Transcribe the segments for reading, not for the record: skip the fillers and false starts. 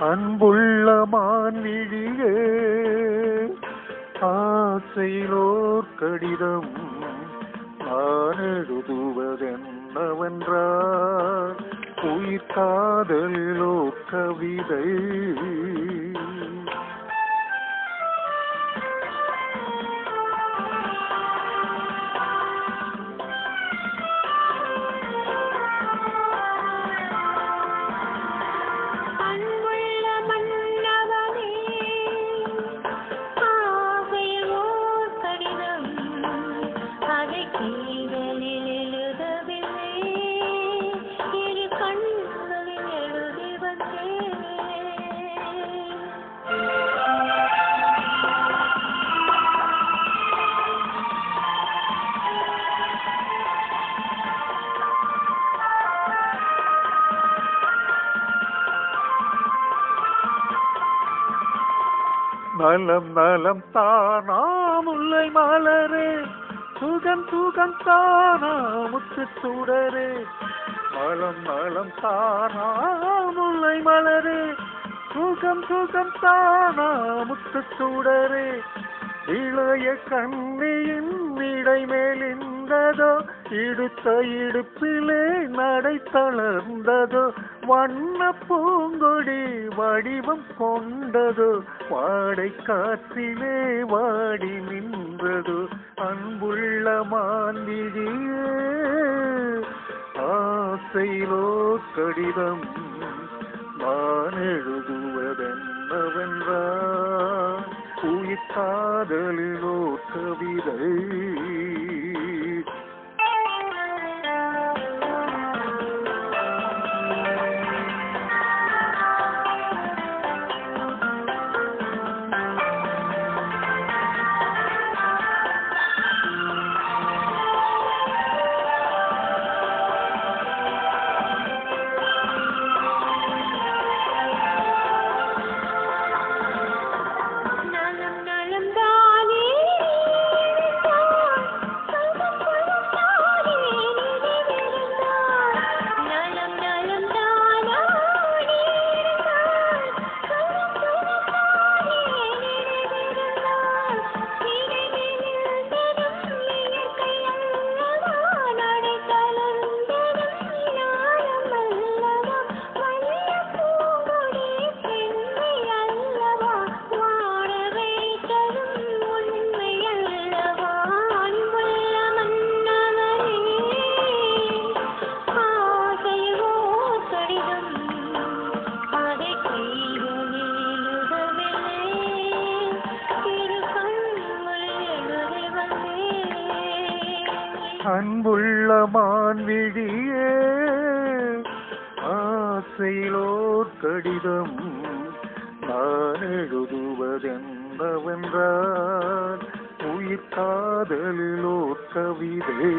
அன்புள்ள மான்விழியே ஆசையிலோர் கடிதம் நான் எழுதுவதென்னவென்றால் உயிர் காதலிலோ கவிதை. நலம் நலம் தானா முல்லை மலரே, சுகம் சுகம் தானா முத்து சுடரே. நலம் நலம் தானா முல்லை மலரே, சுகம் சுகம் தானா முத்து சுடரே. இளைய கண்ணியின் இடை மேலிந்ததோ, இடுத்த இடுப்பிலே நடை தளர்ந்ததோ. வண்ண பூங்கொடி வடிவம் கொண்டதோ, வாடை காற்றிலே வாடி நின்றதோ. அன்புள்ள மான்விழியே ஆசையிலோ கடிதம் நான் எழுதுவதென்னவென்றால் உயிர் காதலிலோ கவிதை. அன்புள்ள மான்விழியே ஆசையிலோர் கடிதம் நான் எழுதுவதென்னவென்றால் உயிர் காதலிலோர் கவிதை.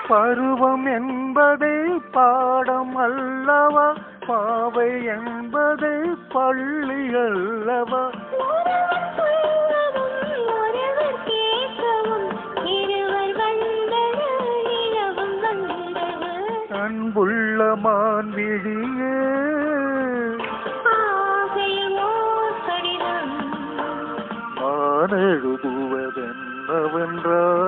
பருவம் என்பதே பாடம் அல்லவா, பாவை என்பதே பள்ளி அல்லவா. அன்புள்ள மான்விழியே நான் எழுதுவதென்னவென்றால்